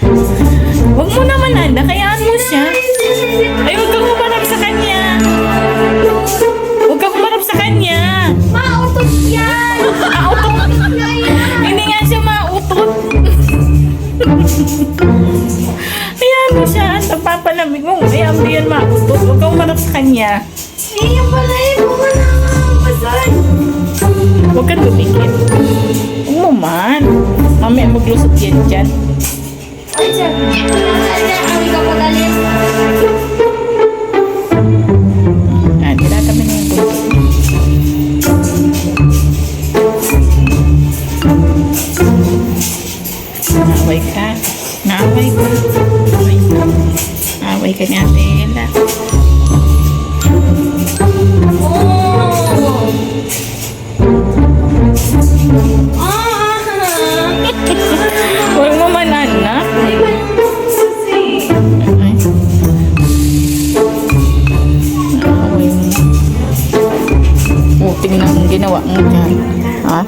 Huwag mo naman, anak. Kayaan mo siya. Ay, huwag kang humarap sa kanya. Huwag kang humarap sa kanya. Mautot yan! Mautot. Hindi nga siya mautot. Kayaan mo siya. Ang papalamig mo. Kaya mo yan mautot. Huwag kang humarap sa kanya. Yung pala yung mga nakakapasal. Huwag kang dumikit. Huwag mo man. Mamaya maglusot yan dyan. Ay, sir. Ang ikaw magaling. Dila kami na yung buntot. Naaway ka. Naaway ka. Naaway ka. Naaway ka niya, Bella. Oh! Huwag mo man, anak. Ay. Naaway mo. Oh, tingnan ang ginawa mo dyan. Ha?